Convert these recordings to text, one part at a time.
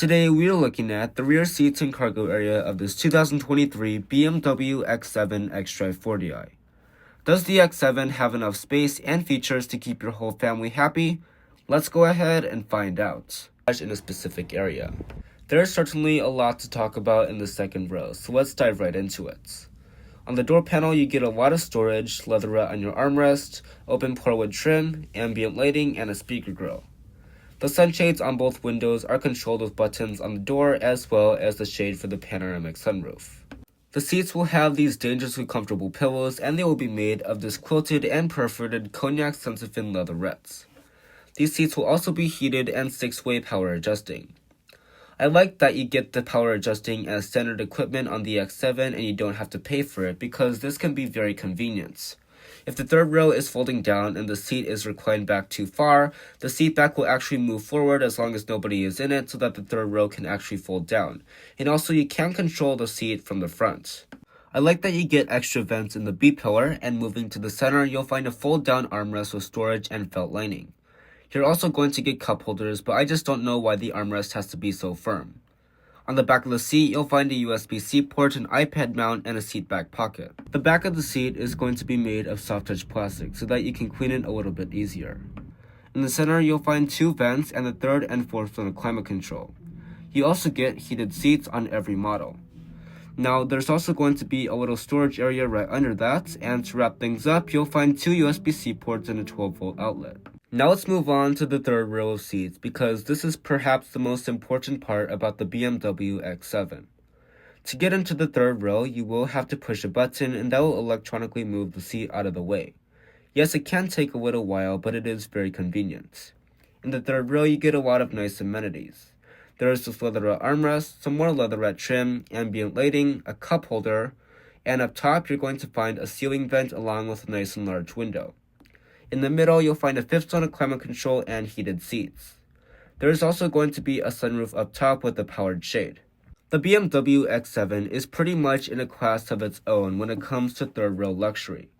Today we are looking at the rear seats and cargo area of this 2023 BMW X7 XDrive40i. Does the X7 have enough space and features to keep your whole family happy? Let's go ahead and find out. In a specific area. There is certainly a lot to talk about in the second row, so let's dive right into it. On the door panel, you get a lot of storage, leatherette on your armrest, open portwood trim, ambient lighting, and a speaker grille. The sunshades on both windows are controlled with buttons on the door as well as the shade for the panoramic sunroof. The seats will have these dangerously comfortable pillows, and they will be made of this quilted and perforated cognac sensifin leatherettes. These seats will also be heated and 6-way power adjusting. I like that you get the power adjusting as standard equipment on the X7 and you don't have to pay for it because this can be very convenient. If the third row is folding down and the seat is reclined back too far, the seat back will actually move forward as long as nobody is in it so that the third row can actually fold down. And also you can control the seat from the front. I like that you get extra vents in the B pillar, and moving to the center you'll find a fold down armrest with storage and felt lining. You're also going to get cup holders, but I just don't know why the armrest has to be so firm. On the back of the seat, you'll find a USB-C port, an iPad mount, and a seat back pocket. The back of the seat is going to be made of soft touch plastic so that you can clean it a little bit easier. In the center, you'll find 2 vents and the third and fourth one of climate control. You also get heated seats on every model. Now, there's also going to be a little storage area right under that, and to wrap things up, you'll find 2 USB-C ports and a 12-volt outlet. Now let's move on to the third row of seats because this is perhaps the most important part about the BMW X7. To get into the third row, you will have to push a button and that will electronically move the seat out of the way. Yes, it can take a little while, but it is very convenient. In the third row, you get a lot of nice amenities. There is this leatherette armrest, some more leatherette trim, ambient lighting, a cup holder, and up top you're going to find a ceiling vent along with a nice and large window. In the middle, you'll find a 5th zone of climate control and heated seats. There is also going to be a sunroof up top with a powered shade. The BMW X7 is pretty much in a class of its own when it comes to third row luxury.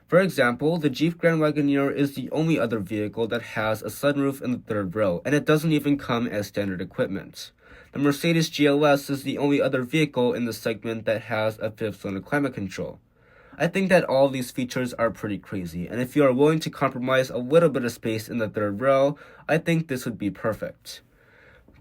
For example, the Jeep Grand Wagoneer is the only other vehicle that has a sunroof in the third row, and it doesn't even come as standard equipment. The Mercedes GLS is the only other vehicle in the segment that has a 5th zone of climate control. I think that all of these features are pretty crazy, and if you are willing to compromise a little bit of space in the third row, I think this would be perfect.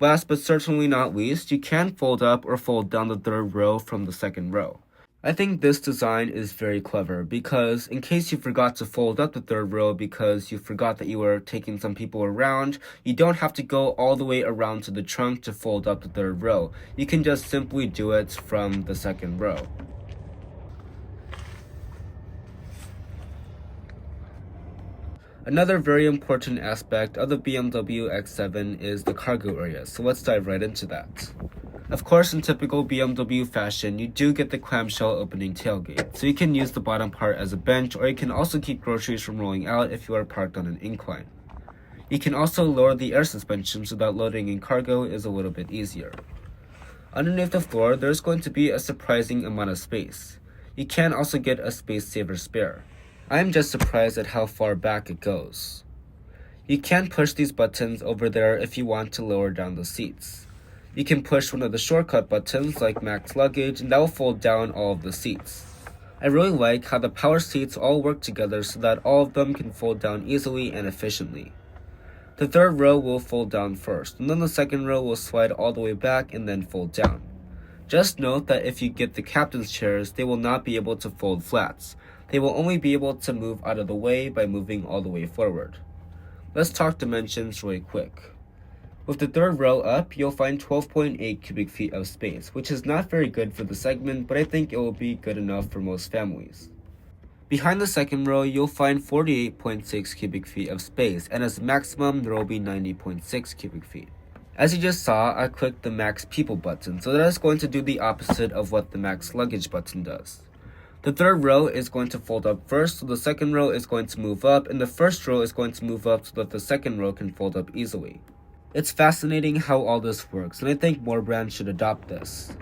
Last but certainly not least, you can fold up or fold down the third row from the second row. I think this design is very clever because in case you forgot to fold up the third row because you forgot that you were taking some people around, you don't have to go all the way around to the trunk to fold up the third row. You can just simply do it from the second row. Another very important aspect of the BMW X7 is the cargo area, so let's dive right into that. Of course, in typical BMW fashion, you do get the clamshell opening tailgate, so you can use the bottom part as a bench, or you can also keep groceries from rolling out if you are parked on an incline. You can also lower the air suspension so that loading in cargo is a little bit easier. Underneath the floor, there's going to be a surprising amount of space. You can also get a space saver spare. I am just surprised at how far back it goes. You can push these buttons over there if you want to lower down the seats. You can push one of the shortcut buttons like max luggage and that will fold down all of the seats. I really like how the power seats all work together so that all of them can fold down easily and efficiently. The third row will fold down first, and then the second row will slide all the way back and then fold down. Just note that if you get the captain's chairs, they will not be able to fold flats. They will only be able to move out of the way by moving all the way forward. Let's talk dimensions really quick. With the third row up, you'll find 12.8 cubic feet of space, which is not very good for the segment, but I think it will be good enough for most families. Behind the second row, you'll find 48.6 cubic feet of space, and as maximum, there will be 90.6 cubic feet. As you just saw, I clicked the max people button, so that is going to do the opposite of what the max luggage button does. The third row is going to fold up first, so the second row is going to move up, and the first row is going to move up so that the second row can fold up easily. It's fascinating how all this works, and I think more brands should adopt this.